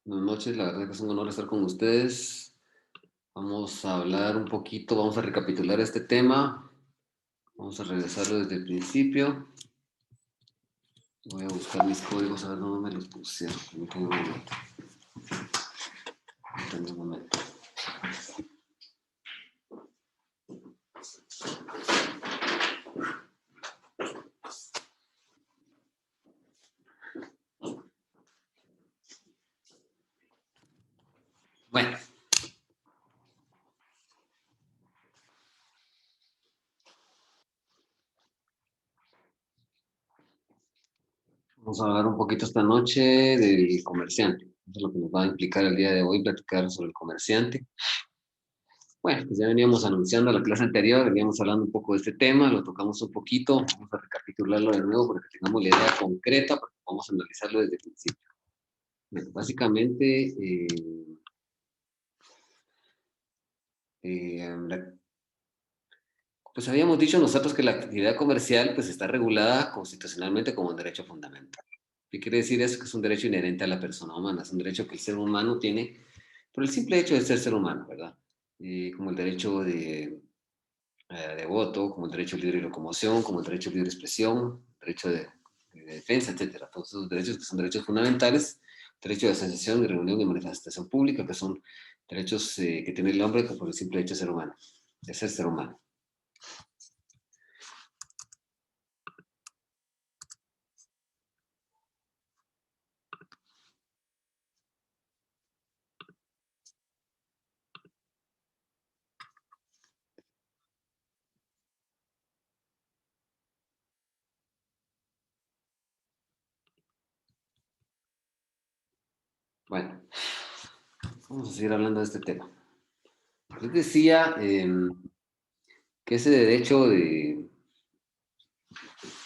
Buenas noches, la verdad que es un honor estar con ustedes. Vamos a hablar un poquito, vamos a recapitular este tema. Vamos a regresarlo desde el principio. Voy a buscar mis códigos a ver dónde me los pusieron. Permítanme un momento. Permítanme un momento. Bueno, vamos a hablar un poquito esta noche del comerciante. Eso es lo que nos va a implicar el día de hoy, platicar sobre el comerciante. Bueno, pues ya veníamos anunciando la clase anterior, veníamos hablando un poco de este tema, lo tocamos un poquito, vamos a recapitularlo de nuevo para que tengamos la idea concreta, porque vamos a analizarlo desde el principio. Bueno, básicamente, pues habíamos dicho nosotros que la actividad comercial pues está regulada constitucionalmente como un derecho fundamental. ¿Qué quiere decir eso? Que es un derecho inherente a la persona humana, es un derecho que el ser humano tiene por el simple hecho de ser humano, ¿verdad? Como el derecho de voto, como el derecho a libre locomoción, como el derecho a libre expresión, derecho de defensa, etcétera. Todos esos derechos que son derechos fundamentales, derecho de asociación, de reunión y manifestación pública, que son derechos que tiene el hombre por el simple hecho de ser humano, de ser humano. Bueno, vamos a seguir hablando de este tema. Les decía que ese derecho de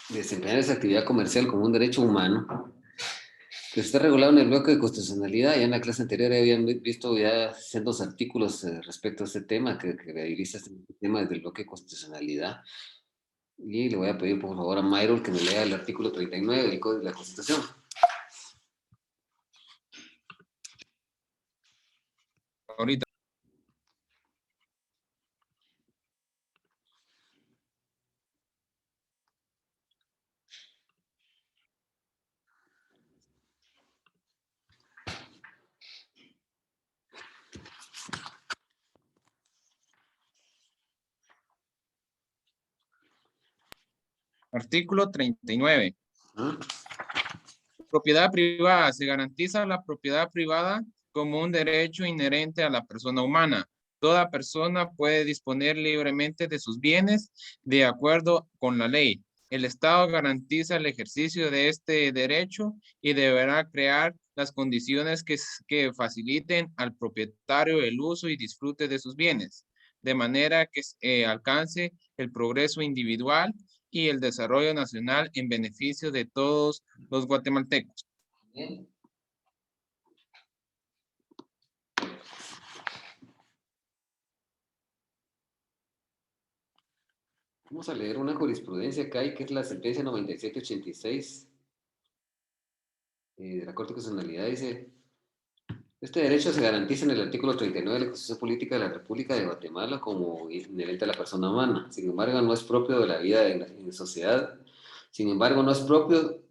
desempeñar esa actividad comercial como un derecho humano, que está regulado en el bloque de constitucionalidad. Ya en la clase anterior habían visto ya cientos artículos respecto a este tema, que revisa este tema desde el bloque de constitucionalidad. Y le voy a pedir por favor a Mayro que me lea el artículo 39 del Código de la Constitución. Ahorita. Artículo 39. ¿Ah? Propiedad privada. Se garantiza la propiedad privada como un derecho inherente a la persona humana. Toda persona puede disponer libremente de sus bienes de acuerdo con la ley. El Estado garantiza el ejercicio de este derecho y deberá crear las condiciones que faciliten al propietario el uso y disfrute de sus bienes, de manera que alcance el progreso individual y el desarrollo nacional en beneficio de todos los guatemaltecos. Bien. Vamos a leer una jurisprudencia que hay, que es la sentencia 9786 de la Corte de Constitucionalidad. Dice: este derecho se garantiza en el artículo 39 de la Constitución Política de la República de Guatemala como inherente a la persona humana. Sin embargo, no es propio de la vida en sociedad. Sin embargo, no es propio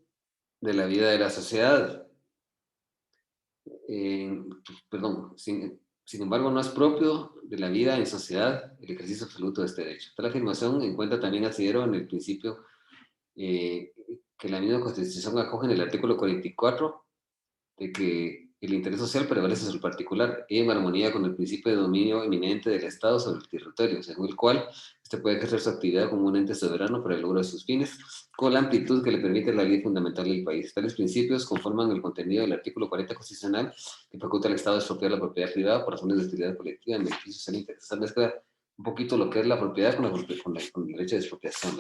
de la vida de la sociedad. Eh, perdón, sin embargo, no es propio de la vida en sociedad el ejercicio absoluto de este derecho. Tal afirmación encuentra también asidero en el principio eh, que la misma Constitución acoge en el artículo 44 de que el interés social prevalece sobre el particular y en armonía con el principio de dominio eminente del Estado sobre el territorio, según el cual éste puede ejercer su actividad como un ente soberano para el logro de sus fines, con la amplitud que le permite la ley fundamental del país. Tales principios conforman el contenido del artículo 40 constitucional, que faculta al Estado a expropiar la propiedad privada por razones de utilidad colectiva en beneficio social e interés. Esta mezcla un poquito lo que es la propiedad con el derecho de expropiación.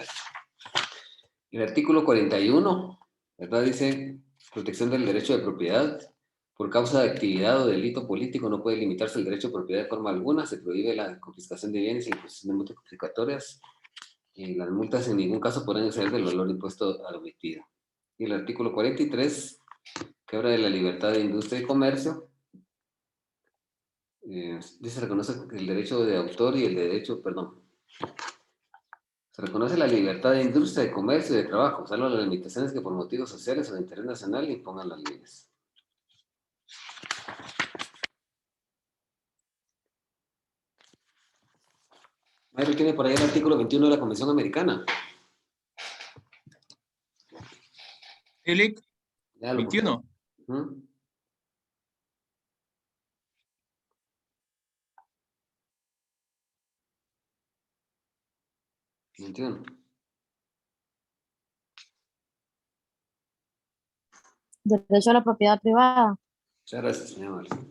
El artículo 41, ¿verdad? Dice: protección del derecho de propiedad. Por causa de actividad o delito político no puede limitarse el derecho de propiedad de forma alguna. Se prohíbe la confiscación de bienes y la imposición de multas confiscatorias. Y las multas en ningún caso pueden exceder del valor impuesto al omitido. Y el artículo 43, que habla de la libertad de industria y comercio, se reconoce el derecho de autor y el derecho, perdón, se reconoce la libertad de industria, de comercio y de trabajo, salvo las limitaciones que por motivos sociales o de interés nacional impongan las leyes. Mayra tiene por ahí el artículo 21 de la Convención Americana. Elic, Léalo, por favor. 21. Ujú. 21. Derecho a la propiedad privada. Muchas gracias, señor Marcelo.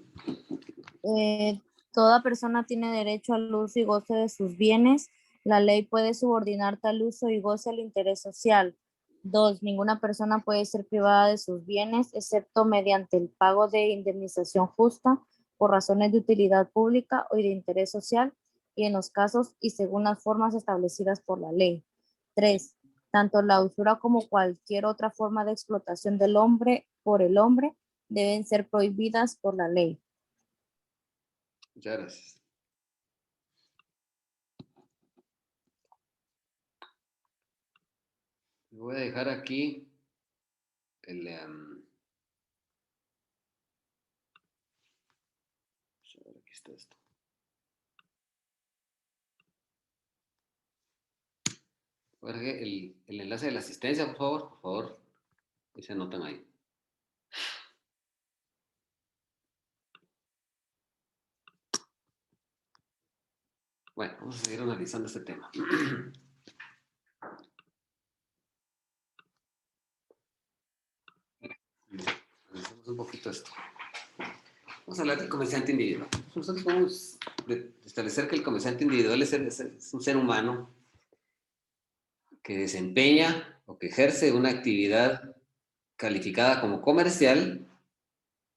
Toda persona tiene derecho al uso y goce de sus bienes. La ley puede subordinar tal uso y goce al interés social. 2. Ninguna persona puede ser privada de sus bienes, excepto mediante el pago de indemnización justa por razones de utilidad pública o de interés social, y en los casos y según las formas establecidas por la ley. 3. Tanto la usura como cualquier otra forma de explotación del hombre por el hombre deben ser prohibidas por la ley. Muchas gracias. Voy a dejar aquí el... aquí está esto. Voy a dejar el enlace de la asistencia, por favor. Por favor, y se anotan ahí. Bueno, vamos a seguir analizando este tema. Analicemos un poquito esto. Vamos a hablar del comerciante individual. Nosotros podemos establecer que el comerciante individual es un ser humano que desempeña o que ejerce una actividad calificada como comercial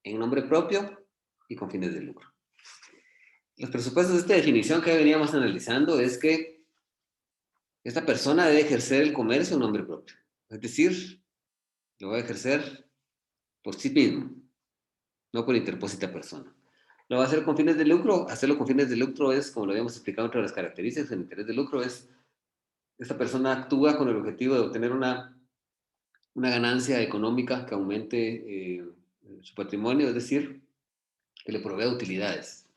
en nombre propio y con fines de lucro. Los presupuestos de esta definición que veníamos analizando es que esta persona debe ejercer el comercio en nombre propio. Es decir, lo va a ejercer por sí mismo, no por interpósita persona. ¿Lo va a hacer con fines de lucro? Hacerlo con fines de lucro es, como lo habíamos explicado entre las características, el interés de lucro es, esta persona actúa con el objetivo de obtener una ganancia económica que aumente su patrimonio, es decir, que le provea utilidades.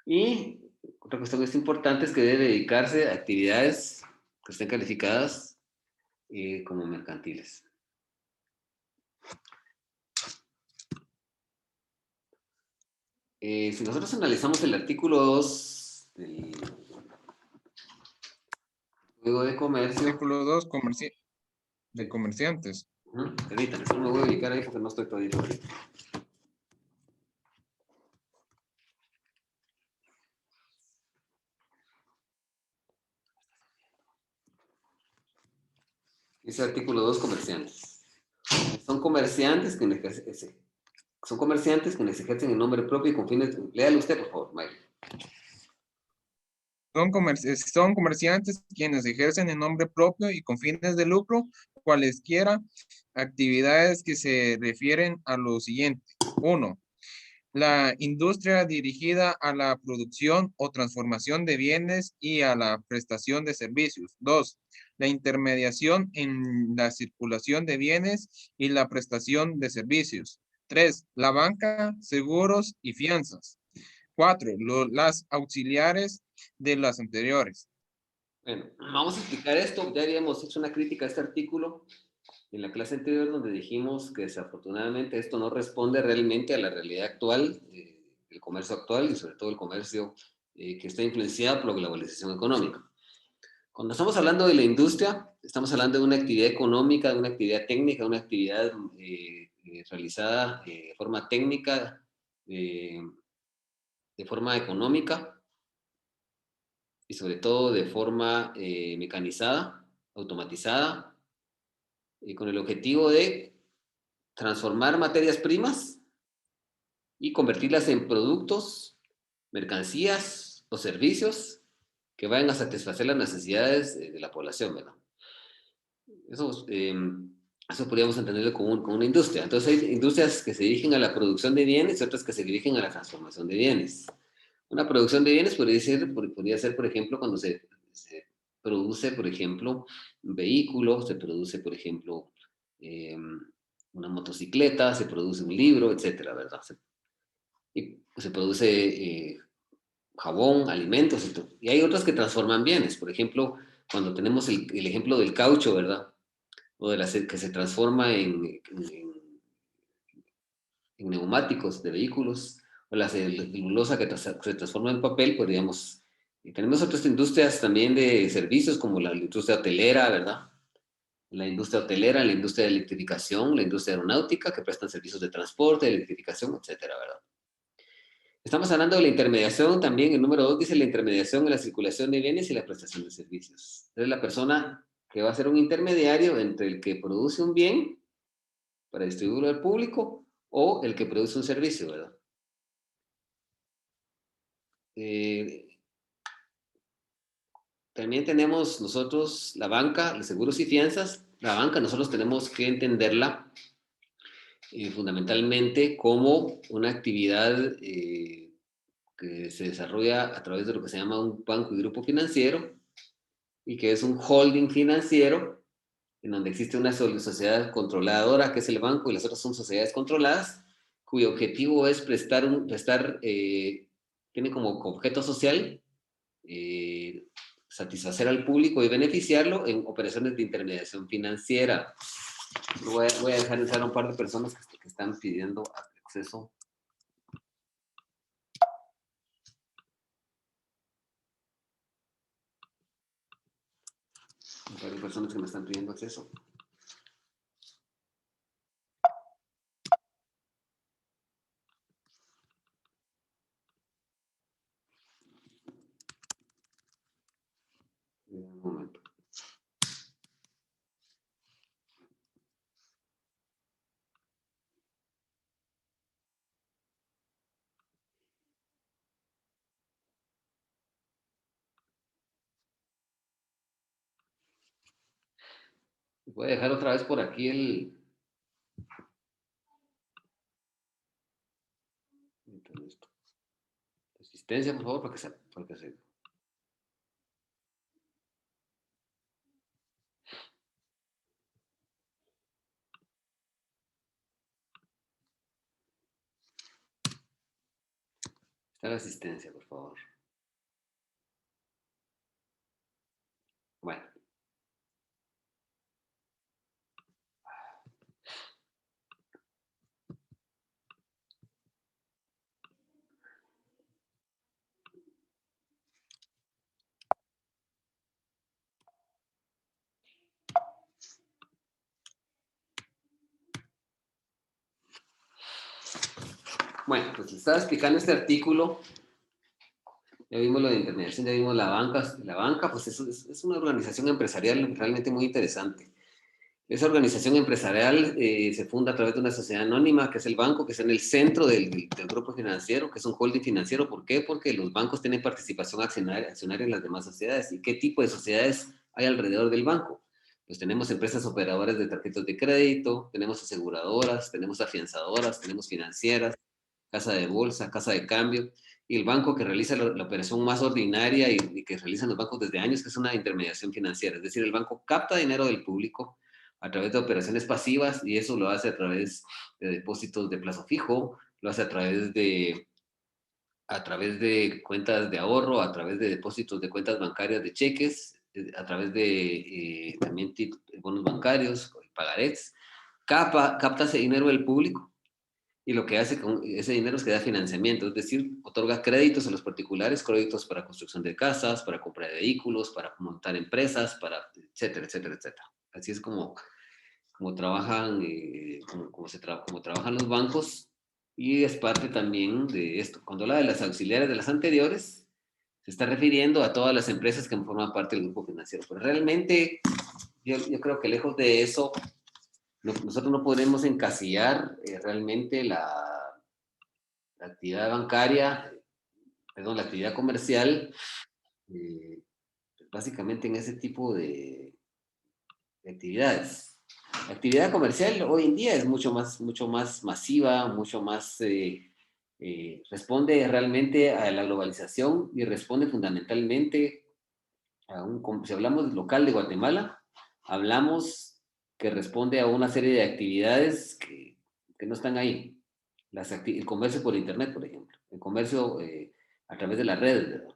Y otra cuestión que es importante es que debe dedicarse a actividades que estén calificadas como mercantiles. Si nosotros analizamos el artículo 2 del Código de Comercio... Artículo 2, de comerciantes. Permítanme, solo me voy a ubicar ahí porque no estoy todavía. Dice artículo 2, comerciantes. Son comerciantes quienes ejercen en nombre propio y con fines... Léalo usted, por favor, Mayra. Son comerciantes quienes ejercen en nombre propio y con fines de lucro cualesquiera actividades que se refieren a lo siguiente. 1. La industria dirigida a la producción o transformación de bienes y a la prestación de servicios. 2. La intermediación en la circulación de bienes y la prestación de servicios. 3. La banca, seguros y fianzas. 4. Las auxiliares de las anteriores. Bueno, vamos a explicar esto. Ya habíamos hecho una crítica a este artículo en la clase anterior donde dijimos que desafortunadamente esto no responde realmente a la realidad actual, el comercio actual y sobre todo el comercio que está influenciado por la globalización económica. Cuando estamos hablando de la industria, estamos hablando de una actividad económica, de una actividad técnica, de una actividad realizada de forma técnica, de forma económica y sobre todo de forma mecanizada, automatizada, con el objetivo de transformar materias primas y convertirlas en productos, mercancías o servicios que vayan a satisfacer las necesidades de la población, ¿verdad? Eso podríamos entenderlo como una industria. Entonces hay industrias que se dirigen a la producción de bienes y otras que se dirigen a la transformación de bienes. Una producción de bienes podría ser, por ejemplo, cuando se produce, por ejemplo, un vehículo, se produce, por ejemplo, una motocicleta, se produce un libro, etcétera, ¿verdad? Y se produce jabón, alimentos y todo. Y hay otras que transforman bienes. Por ejemplo, cuando tenemos el ejemplo del caucho, ¿verdad? O de que se transforma en neumáticos de vehículos, o la celulosa que se transforma en papel, podríamos... Y tenemos otras industrias también de servicios, como la industria hotelera, ¿verdad? La industria hotelera, la industria de electrificación, la industria aeronáutica, que prestan servicios de transporte, de electrificación, etcétera, ¿verdad? Estamos hablando de la intermediación también. El número 2 dice la intermediación en la circulación de bienes y la prestación de servicios. Es la persona que va a ser un intermediario entre el que produce un bien para distribuirlo al público o el que produce un servicio, ¿verdad? También tenemos nosotros la banca, los seguros y fianzas. La banca nosotros tenemos que entenderla fundamentalmente como una actividad que se desarrolla a través de lo que se llama un banco y grupo financiero, y que es un holding financiero en donde existe una sociedad controladora, que es el banco, y las otras son sociedades controladas, cuyo objetivo es tiene como objeto social satisfacer al público y beneficiarlo en operaciones de intermediación financiera. Voy a dejar entrar a un par de personas que están pidiendo acceso. Un par de personas que me están pidiendo acceso. Un momento. Voy a dejar otra vez por aquí asistencia, por favor, para que se... Está la asistencia, por favor. Bueno. Bueno, pues les estaba explicando este artículo. Ya vimos lo de intermediación, ya vimos la banca. La banca, pues es una organización empresarial realmente muy interesante. Esa organización empresarial se funda a través de una sociedad anónima, que es el banco, que está en el centro del grupo financiero, que es un holding financiero. ¿Por qué? Porque los bancos tienen participación accionaria en las demás sociedades. ¿Y qué tipo de sociedades hay alrededor del banco? Pues tenemos empresas operadoras de tarjetas de crédito, tenemos aseguradoras, tenemos afianzadoras, tenemos financieras, casa de bolsa, casa de cambio, y el banco que realiza la operación más ordinaria y que realizan los bancos desde años, que es una intermediación financiera. Es decir, el banco capta dinero del público a través de operaciones pasivas, y eso lo hace a través de depósitos de plazo fijo, lo hace a través de cuentas de ahorro, a través de depósitos de cuentas bancarias de cheques, a través de también bonos bancarios, pagarés. Capta ese dinero del público, y lo que hace con ese dinero es que da financiamiento, es decir, otorga créditos a los particulares, créditos para construcción de casas, para compra de vehículos, para montar empresas, para etcétera, etcétera, etcétera. Así es como trabajan, como trabajan los bancos, y es parte también de esto. Cuando habla de las auxiliares de las anteriores, se está refiriendo a todas las empresas que forman parte del grupo financiero. Pero realmente yo creo que lejos de eso, nosotros no podemos encasillar realmente la actividad bancaria, perdón, la actividad comercial, eh, básicamente en ese tipo de actividades. La actividad comercial hoy en día es mucho más masiva, mucho más responde realmente a la globalización y responde fundamentalmente si hablamos local de Guatemala, hablamos que responde a una serie de actividades que no están ahí. El comercio por internet, por ejemplo, el comercio a través de la red, ¿verdad?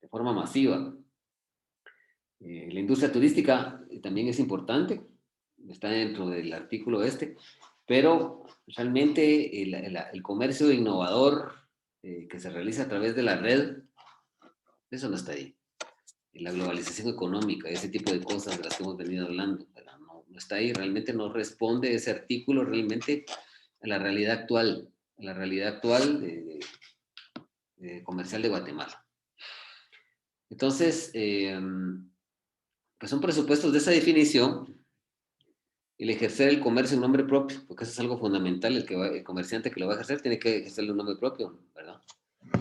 De forma masiva. La industria turística también es importante, está dentro del artículo este, pero realmente el comercio innovador que se realiza a través de la red, eso no está ahí. La globalización económica, ese tipo de cosas de las que hemos venido hablando, no está ahí, realmente no responde ese artículo realmente a la realidad actual, comercial de Guatemala. Entonces, pues son presupuestos de esa definición, el ejercer el comercio en nombre propio, porque eso es algo fundamental, el comerciante que lo va a ejercer tiene que ejercerlo en nombre propio, ¿verdad?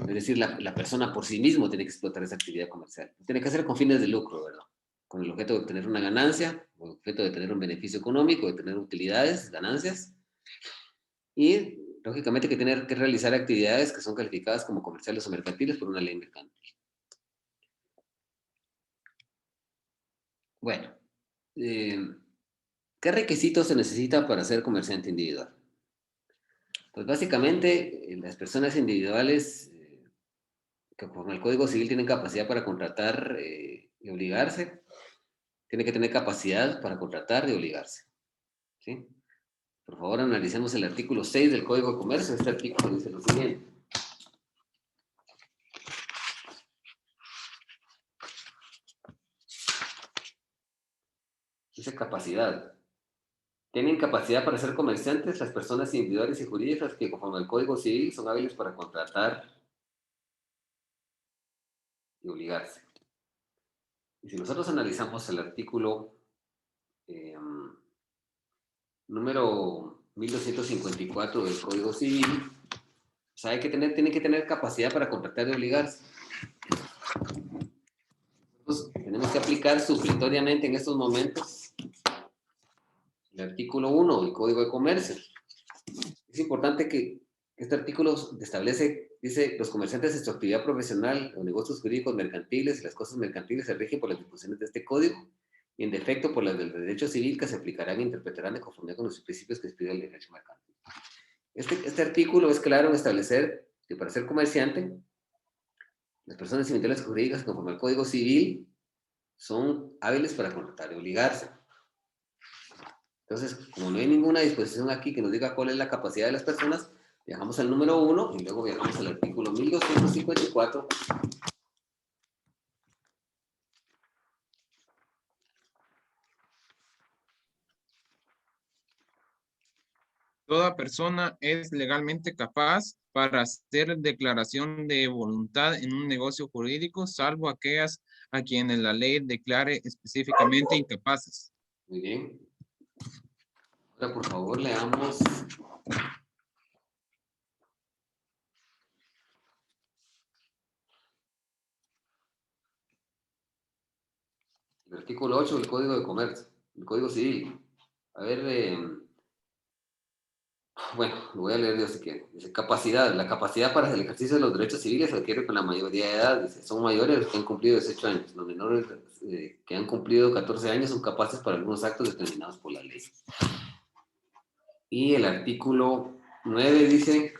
Es decir, la persona por sí mismo tiene que explotar esa actividad comercial. Tiene que hacer con fines de lucro, ¿verdad? Con el objeto de obtener una ganancia, con el objeto de tener un beneficio económico, de tener utilidades, ganancias. Y, lógicamente, que tener que realizar actividades que son calificadas como comerciales o mercantiles por una ley mercantil. Bueno, ¿qué requisitos se necesita para ser comerciante individual? Pues básicamente, las personas individuales que conforme al Código Civil tienen capacidad para contratar y obligarse, tienen que tener capacidad para contratar y obligarse. ¿Sí? Por favor, analicemos el artículo 6 del Código de Comercio. Este artículo dice lo siguiente. Dice capacidad. Tienen capacidad para ser comerciantes las personas individuales y jurídicas que conforme al Código Civil son hábiles para contratar y obligarse. Y si nosotros analizamos el artículo número 1254 del Código Civil, o sea, tienen que tener capacidad para contratar y obligarse. Entonces, tenemos que aplicar supletoriamente en estos momentos el artículo 1 del Código de Comercio. Es importante que este artículo dice, los comerciantes en su actividad profesional o negocios jurídicos mercantiles y las cosas mercantiles se rigen por las disposiciones de este código y en defecto por las del derecho civil que se aplicarán e interpretarán de conformidad con los principios que expide el derecho mercantil. Este artículo es claro en establecer que para ser comerciante, las personas individuales jurídicas conforme al Código Civil son hábiles para contratar y obligarse. Entonces, como no hay ninguna disposición aquí que nos diga cuál es la capacidad de las personas, viajamos al número 1 y luego viajamos al artículo 1254. Toda persona es legalmente capaz para hacer declaración de voluntad en un negocio jurídico, salvo aquellas a quienes la ley declare específicamente incapaces. Muy bien. Ahora, por favor, leamos el artículo 8 del Código de Comercio, el Código Civil. A ver, bueno, lo voy a leer yo si quieren. Dice, capacidad. La capacidad para el ejercicio de los derechos civiles se adquiere con la mayoría de edad. Dice, son mayores los que han cumplido 18 años. Los menores que han cumplido 14 años son capaces para algunos actos determinados por la ley. Y el artículo 9 dice,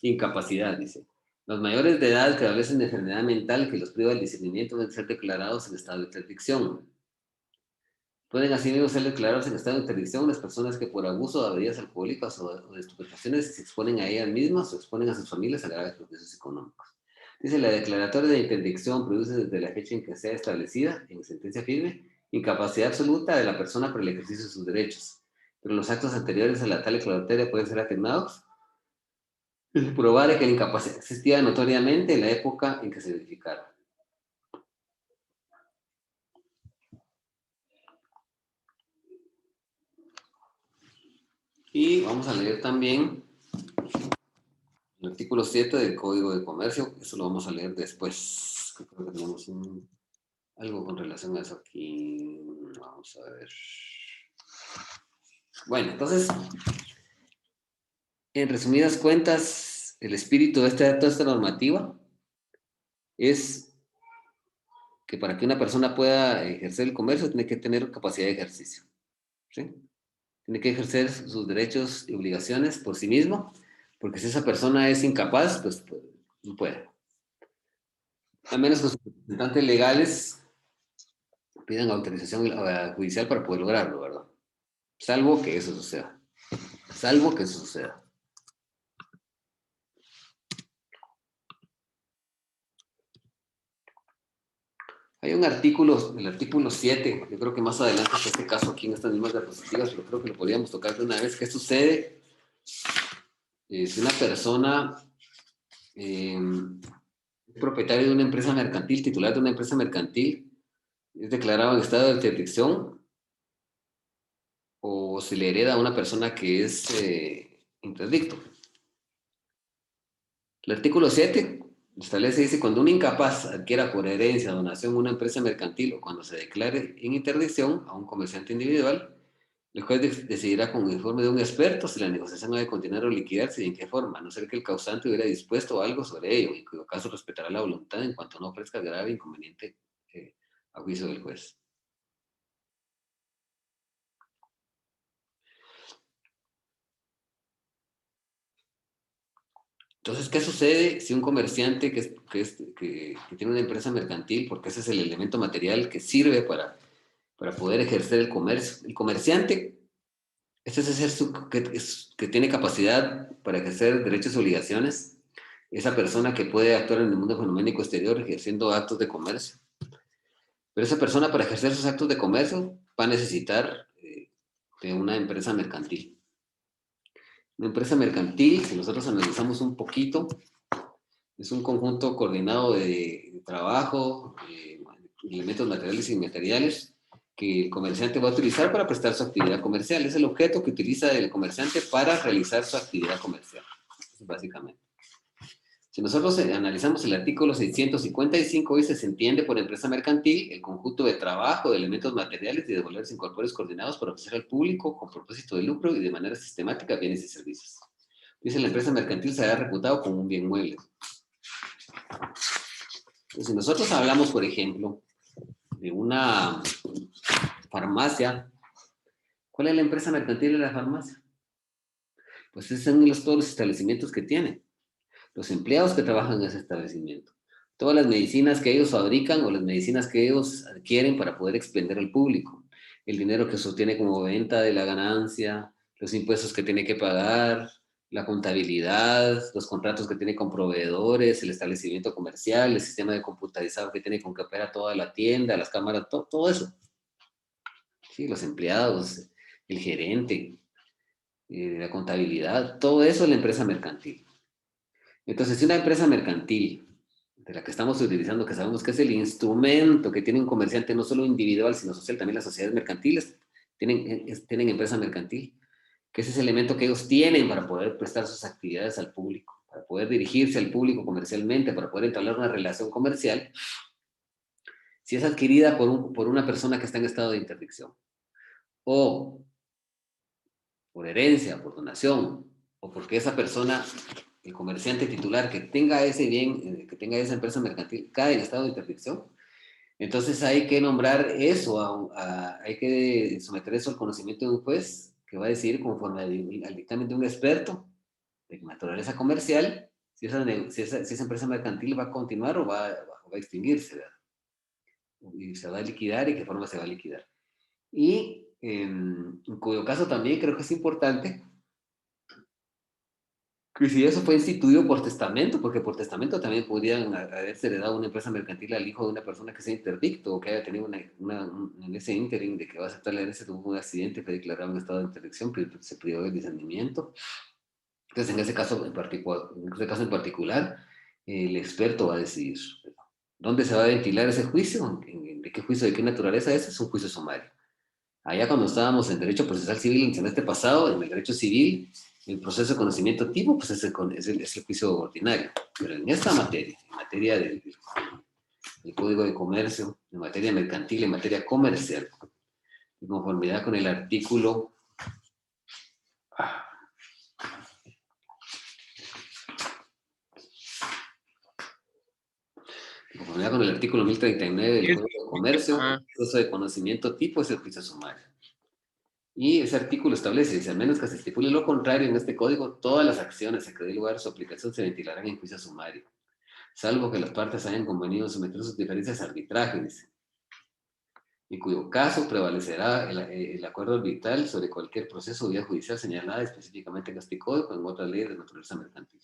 incapacidad, dice. Los mayores de edad que adolecen de enfermedad mental que los priva del discernimiento deben ser declarados en estado de interdicción. Pueden asimismo ser declarados en estado de interdicción las personas que por abuso de bebidas alcohólicas o de estupefacientes se exponen a ellas mismas o exponen a sus familias a graves procesos económicos. Dice, la declaratoria de interdicción produce desde la fecha en que sea establecida, en sentencia firme, incapacidad absoluta de la persona por el ejercicio de sus derechos. Pero los actos anteriores a la tal declaratoria pueden ser atenuados. Es probable que la incapacidad existía notoriamente en la época en que se verificaron. Y vamos a leer también el artículo 7 del Código de Comercio. Eso lo vamos a leer después. Creo que tenemos algo con relación a eso aquí. Vamos a ver. Bueno, entonces, en resumidas cuentas, el espíritu de toda esta normativa es que para que una persona pueda ejercer el comercio tiene que tener capacidad de ejercicio, ¿sí? Tiene que ejercer sus derechos y obligaciones por sí mismo, porque si esa persona es incapaz, pues no puede. A menos que sus representantes legales pidan autorización judicial para poder lograrlo, ¿verdad? Salvo que eso suceda. Salvo que eso suceda. Hay un artículo, el artículo 7, yo creo que más adelante está este caso aquí en estas mismas diapositivas, pero creo que lo podríamos tocar de una vez. ¿Qué sucede si una persona propietario de una empresa mercantil, titular de una empresa mercantil, es declarado en estado de interdicción o se le hereda a una persona que es interdicto? El artículo 7 establece, dice, cuando un incapaz adquiera por herencia o donación una empresa mercantil o cuando se declare en interdicción a un comerciante individual, el juez decidirá con el informe de un experto si la negociación ha de continuar o liquidarse y en qué forma, a no ser que el causante hubiera dispuesto algo sobre ello, en cuyo caso respetará la voluntad en cuanto no ofrezca grave inconveniente a juicio del juez. Entonces, ¿qué sucede si un comerciante que tiene una empresa mercantil, porque ese es el elemento material que sirve para poder ejercer el comercio? El comerciante, este es el ser que tiene capacidad para ejercer derechos y obligaciones, esa persona que puede actuar en el mundo económico exterior ejerciendo actos de comercio. Pero esa persona para ejercer sus actos de comercio va a necesitar de una empresa mercantil. Una empresa mercantil, si nosotros analizamos un poquito, es un conjunto coordinado de trabajo, elementos materiales y inmateriales que el comerciante va a utilizar para prestar su actividad comercial. Es el objeto que utiliza el comerciante para realizar su actividad comercial, básicamente. Si nosotros analizamos el artículo 655, dice, se entiende por empresa mercantil el conjunto de trabajo, de elementos materiales y de valores incorpóreos coordinados para ofrecer al público con propósito de lucro y de manera sistemática bienes y servicios. Dice, la empresa mercantil se ha reputado como un bien mueble. Entonces, si nosotros hablamos, por ejemplo, de una farmacia, ¿cuál es la empresa mercantil de la farmacia? Pues son todos los establecimientos que tiene, los empleados que trabajan en ese establecimiento, todas las medicinas que ellos fabrican o las medicinas que ellos adquieren para poder expender al público, el dinero que se obtiene como venta de la ganancia, los impuestos que tiene que pagar, la contabilidad, los contratos que tiene con proveedores, el establecimiento comercial, el sistema de computarizado que tiene con que opera toda la tienda, las cámaras, todo eso. Sí, los empleados, el gerente, la contabilidad, todo eso es la empresa mercantil. Entonces, si una empresa mercantil, de la que estamos utilizando, que sabemos que es el instrumento que tiene un comerciante, no solo individual, sino social, también las sociedades mercantiles tienen empresa mercantil, que es ese elemento que ellos tienen para poder prestar sus actividades al público, para poder dirigirse al público comercialmente, para poder entablar una relación comercial, si es adquirida por una persona que está en estado de interdicción, o por herencia, por donación, o porque esa persona, el comerciante titular que tenga ese bien, que tenga esa empresa mercantil, cae en estado de interdicción, entonces hay que nombrar eso, hay que someter eso al conocimiento de un juez que va a decidir conforme al dictamen de un experto de naturaleza comercial si esa empresa mercantil va a continuar o va a extinguirse, ¿verdad? Y se va a liquidar y qué forma se va a liquidar. Y en cuyo caso también creo que es importante que si eso fue instituido por testamento, porque por testamento también podrían haberse heredado una empresa mercantil al hijo de una persona que sea interdicto o que haya tenido en ese ínterin de que va a aceptar la herencia, tuvo un accidente, fue declarado en estado de interdicción, se privó del discernimiento. Entonces, en ese caso en particular, el experto va a decidir dónde se va a ventilar ese juicio, de qué juicio, de qué naturaleza es un juicio sumario. Allá cuando estábamos en Derecho Procesal Civil en el semestre pasado, en el Derecho Civil, el proceso de conocimiento tipo, pues es el juicio ordinario. Pero en esta materia, en materia del Código de Comercio, en materia mercantil, en materia comercial, en conformidad con el artículo conformidad con el artículo 1039 del Código de Comercio, Ajá. el proceso de conocimiento tipo es el juicio sumario. Y ese artículo establece, dice, a menos que se estipule lo contrario en este código, todas las acciones a que dé lugar a su aplicación se ventilarán en juicio sumario, salvo que las partes hayan convenido someter sus diferencias a arbitraje, dice, en cuyo caso prevalecerá el acuerdo arbitral sobre cualquier proceso o vía judicial señalada específicamente en este código o en otra ley de naturaleza mercantil.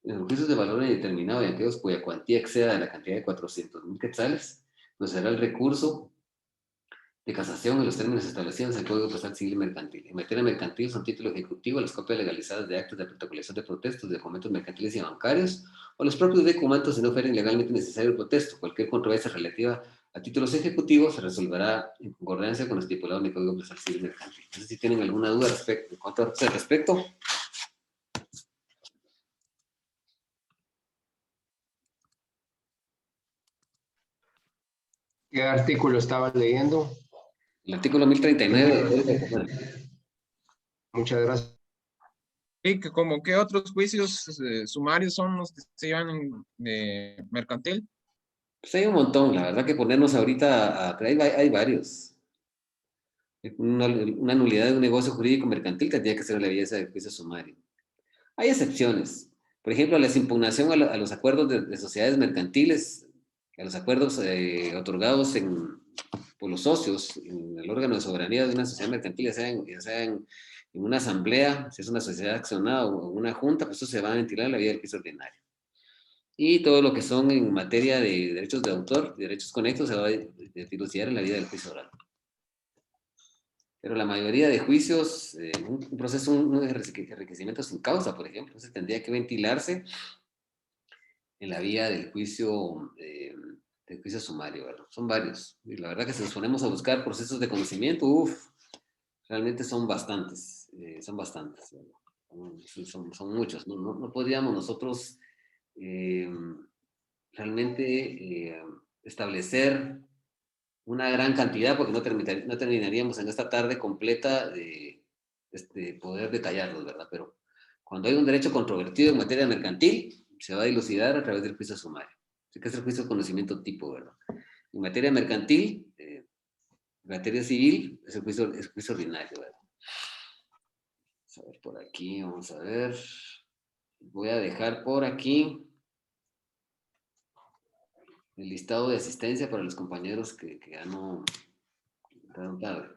En los juicios de valor indeterminado y aquellos cuya cuantía exceda la cantidad de 400,000 quetzales, procederá el recurso de casación en los términos establecidos en el Código Procesal Civil y Mercantil. En materia mercantil son título ejecutivo, las copias legalizadas de actos de protocolación de protestos, de documentos mercantiles y bancarios, o los propios documentos si no fueren legalmente necesario el protesto. Cualquier controversia relativa a títulos ejecutivos se resolverá en concordancia con lo estipulado en el Código Procesal Civil y Mercantil. No sé si tienen alguna duda en cuanto a ese respecto. ¿Qué artículo estabas leyendo? El artículo 1039 del Código de Comercio. Muchas gracias. ¿Y que como qué otros juicios sumarios son los que se llevan de mercantil? Pues hay un montón, la verdad que ponernos ahorita hay varios. Una nulidad de un negocio jurídico mercantil tendría que ser la belleza del juicio sumario. Hay excepciones. Por ejemplo, la impugnación a los acuerdos de sociedades mercantiles, a los acuerdos otorgados por los socios en el órgano de soberanía de una sociedad mercantil, ya sea en una asamblea, si es una sociedad accionada o una junta, pues eso se va a ventilar en la vía del juicio ordinario. Y todo lo que son en materia de derechos de autor, derechos conexos, se va a dilucidar en la vía del juicio oral. Pero la mayoría de juicios, un proceso, un enriquecimiento sin causa, por ejemplo, se tendría que ventilarse en la vía del juicio sumario, ¿verdad? Son varios. Y la verdad que si nos ponemos a buscar procesos de conocimiento, realmente son bastantes, son muchos. No podríamos nosotros realmente establecer una gran cantidad, porque no terminaríamos en esta tarde completa de poder detallarlos, ¿verdad? Pero cuando hay un derecho controvertido en materia mercantil, se va a dilucidar a través del juicio sumario. Así que es el juicio de conocimiento tipo, ¿verdad? En materia mercantil, en materia civil, es el juicio ordinario, ¿verdad? Vamos a ver por aquí, vamos a ver. Voy a dejar por aquí el listado de asistencia para los compañeros que ya no entraron tarde.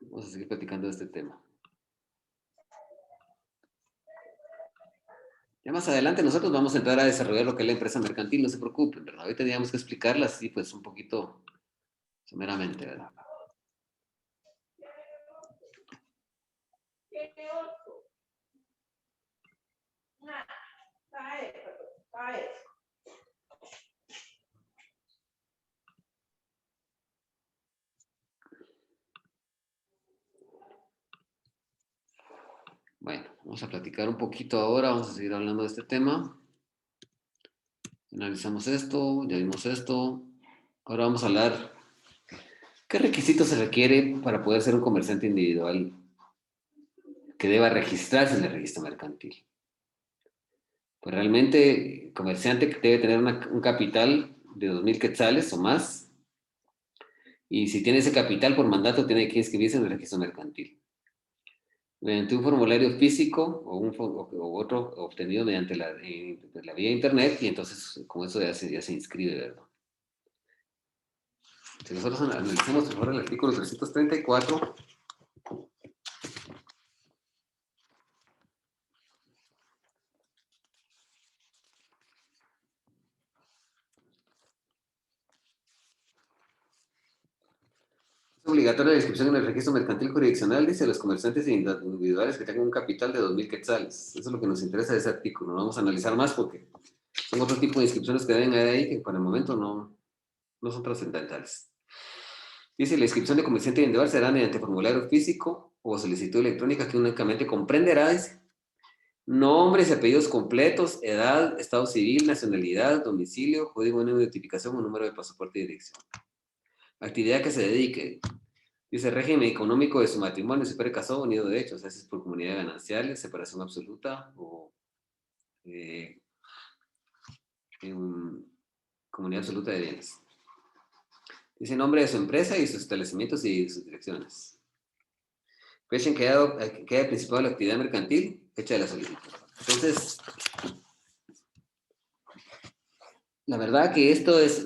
Vamos a seguir platicando de este tema. Ya más adelante nosotros vamos a entrar a desarrollar lo que es la empresa mercantil, no se preocupen, ¿verdad? Hoy teníamos que explicarla así, pues un poquito someramente, ¿verdad? Bueno, vamos a platicar un poquito ahora, vamos a seguir hablando de este tema. Analizamos esto, ya vimos esto. Ahora vamos a hablar, ¿qué requisitos se requiere para poder ser un comerciante individual que deba registrarse en el registro mercantil? Pues realmente, el comerciante debe tener un capital de 2,000 quetzales o más. Y si tiene ese capital por mandato, tiene que inscribirse en el registro mercantil. Mediante un formulario físico o otro obtenido mediante la vía internet, y entonces con eso ya se inscribe, ¿verdad? Si nosotros analizamos por favor el artículo 334, es obligatoria la inscripción en el registro mercantil jurisdiccional, dice, a los comerciantes individuales que tengan un capital de 2,000 quetzales. Eso es lo que nos interesa de ese artículo. No vamos a analizar más porque son otro tipo de inscripciones que deben haber ahí que por el momento no son trascendentales. Dice, la inscripción de comerciante individual será mediante formulario físico o solicitud electrónica que únicamente comprenderá, dice, nombres y apellidos completos, edad, estado civil, nacionalidad, domicilio, código de identificación o número de pasaporte y dirección. Actividad que se dedique. Dice, régimen económico de su matrimonio, si fuera casado o unido de hecho, o sea, si es por comunidad ganancial, separación absoluta o comunidad absoluta de bienes. Dice nombre de su empresa y sus establecimientos y sus direcciones. Fecha en que haya principado la actividad mercantil, fecha de la solicitud. Entonces, la verdad que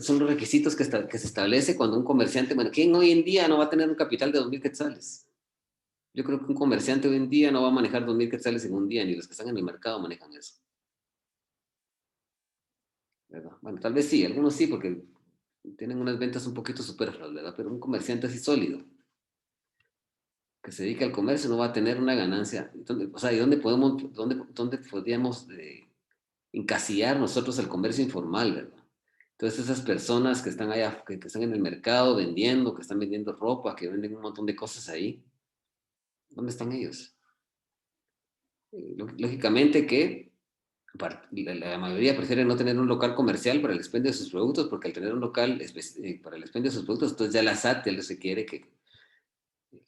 son los requisitos que se establece cuando un comerciante, bueno, ¿quién hoy en día no va a tener un capital de 2,000 quetzales? Yo creo que un comerciante hoy en día no va a manejar 2,000 quetzales en un día, ni los que están en el mercado manejan eso. ¿Verdad? Bueno, tal vez sí, algunos sí, porque tienen unas ventas un poquito superfluas, ¿verdad? Pero un comerciante así sólido, que se dedica al comercio, no va a tener una ganancia. O sea, ¿y dónde podríamos encasillar nosotros el comercio informal, ¿verdad? Entonces esas personas que están allá, que están en el mercado vendiendo, que están vendiendo ropa, que venden un montón de cosas ahí, ¿dónde están ellos? Lógicamente que la mayoría prefiere no tener un local comercial para el expendio de sus productos, porque al tener un local para el expendio de sus productos, entonces ya la SAT ya se quiere que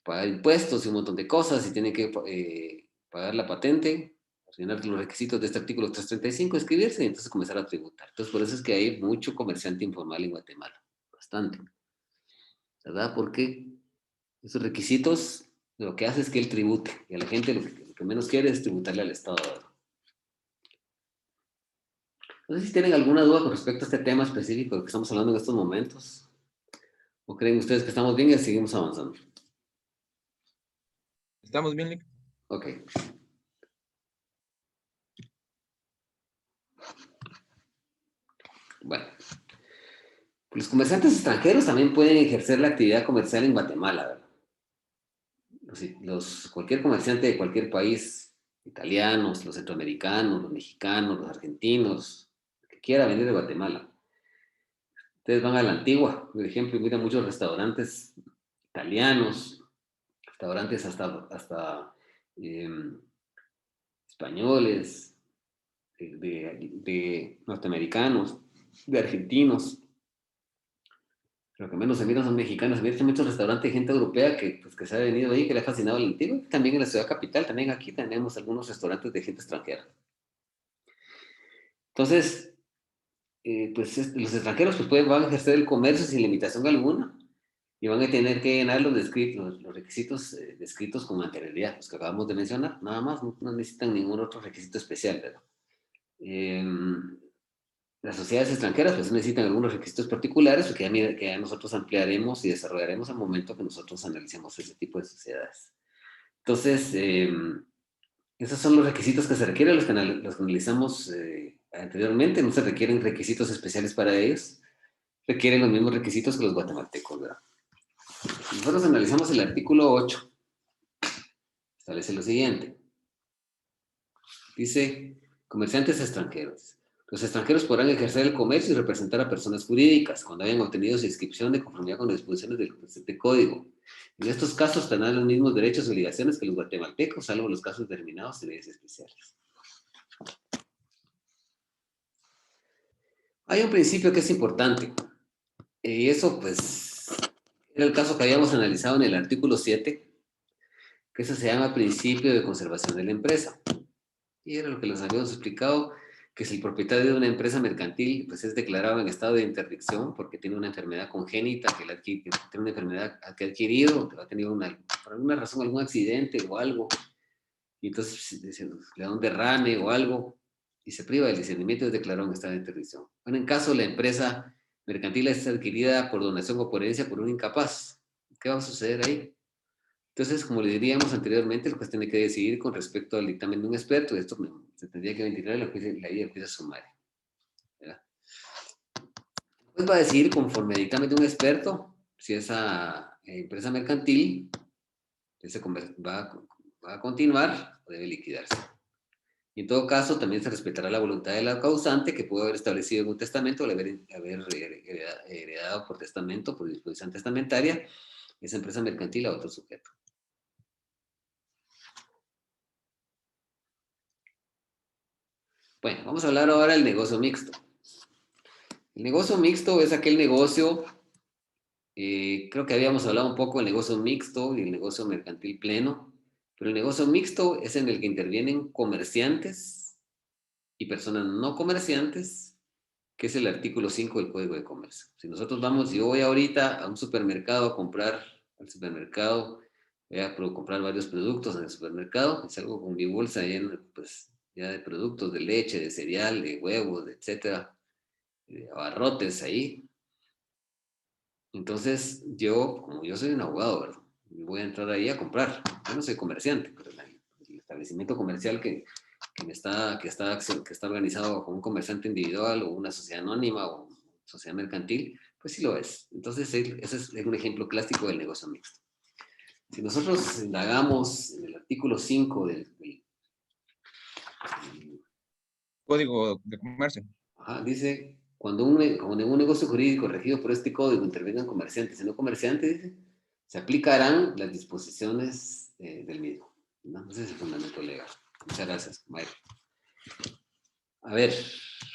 pagar impuestos y un montón de cosas, y tiene que pagar la patente, llenar los requisitos de este artículo 335, escribirse y entonces comenzar a tributar. Entonces por eso es que hay mucho comerciante informal en Guatemala, bastante, ¿verdad? Porque esos requisitos lo que hace es que él tribute, y a la gente lo que menos quiere es tributarle al Estado. No sé si tienen alguna duda con respecto a este tema específico del que estamos hablando en estos momentos, o creen ustedes que estamos bien y seguimos avanzando. ¿Estamos bien, Lick? Ok. Bueno. Los comerciantes extranjeros también pueden ejercer la actividad comercial en Guatemala, ¿verdad? Cualquier comerciante de cualquier país, italianos, los centroamericanos, los mexicanos, los argentinos, que quiera venir de Guatemala. Ustedes van a la Antigua, por ejemplo, y miran muchos restaurantes italianos, restaurantes hasta españoles, de norteamericanos, de argentinos. Lo que menos se mira son mexicanos. Se miran muchos restaurantes de gente europea que se ha venido ahí, que le ha fascinado el antiguo. También en la ciudad capital, también aquí tenemos algunos restaurantes de gente extranjera. Entonces, los extranjeros van a ejercer el comercio sin limitación alguna y van a tener que llenar los requisitos descritos con anterioridad, los que acabamos de mencionar. Nada más, no necesitan ningún otro requisito especial, ¿verdad? Las sociedades extranjeras pues necesitan algunos requisitos particulares que ya nosotros ampliaremos y desarrollaremos al momento que nosotros analicemos ese tipo de sociedades. Entonces, esos son los requisitos que se requieren, los que analizamos anteriormente. No se requieren requisitos especiales para ellos, requieren los mismos requisitos que los guatemaltecos, ¿verdad? Nosotros analizamos el artículo 8. Establece lo siguiente. Dice, comerciantes extranjeros. Los extranjeros podrán ejercer el comercio y representar a personas jurídicas cuando hayan obtenido su inscripción de conformidad con las disposiciones del presente código. En estos casos tendrán los mismos derechos y obligaciones que los guatemaltecos, salvo los casos determinados en leyes especiales. Hay un principio que es importante, y eso pues era el caso que habíamos analizado en el artículo 7, que eso se llama principio de conservación de la empresa. Y era lo que les habíamos explicado, que si el propietario de una empresa mercantil pues es declarado en estado de interdicción porque tiene una enfermedad congénita, que tiene una enfermedad que ha adquirido, que ha tenido por alguna razón algún accidente o algo, y entonces le da un derrame o algo, y se priva del discernimiento, es declarado en estado de interdicción. Bueno, en caso la empresa mercantil es adquirida por donación o por herencia por un incapaz, ¿qué va a suceder ahí? Entonces, como le diríamos anteriormente, el juez tiene que decidir con respecto al dictamen de un experto, y esto se tendría que ventilar en la ley del juicio sumario. ¿Verdad? El juez va a decidir conforme al dictamen de un experto si esa empresa mercantil va a continuar o debe liquidarse. Y en todo caso, también se respetará la voluntad de la causante, que pudo haber establecido en un testamento o haber heredado por testamento, por disposición testamentaria, esa empresa mercantil a otro sujeto. Bueno, vamos a hablar ahora del negocio mixto. El negocio mixto es aquel negocio, creo que habíamos hablado un poco del negocio mixto y el negocio mercantil pleno, pero el negocio mixto es en el que intervienen comerciantes y personas no comerciantes que es el artículo 5 del Código de Comercio. Si nosotros vamos, yo voy ahorita a un supermercado a comprar, al supermercado, voy a comprar varios productos en el supermercado, y salgo con mi bolsa llena, pues, ya de productos, de leche, de cereal, de huevos, etcétera, de abarrotes ahí. Entonces, yo, como yo soy un abogado, ¿verdad? Voy a entrar ahí a comprar. Yo no soy comerciante, pero el establecimiento comercial que está organizado como un comerciante individual o una sociedad anónima o sociedad mercantil, pues sí lo es. Entonces, ese es un ejemplo clásico del negocio mixto. Si nosotros indagamos en el artículo 5 del Código de Comercio. dice, cuando en un negocio jurídico regido por este código intervengan comerciantes y no comerciantes, dice, se aplicarán las disposiciones del mismo. ¿No? Ese es el fundamento legal. Muchas gracias, Mayra. A ver,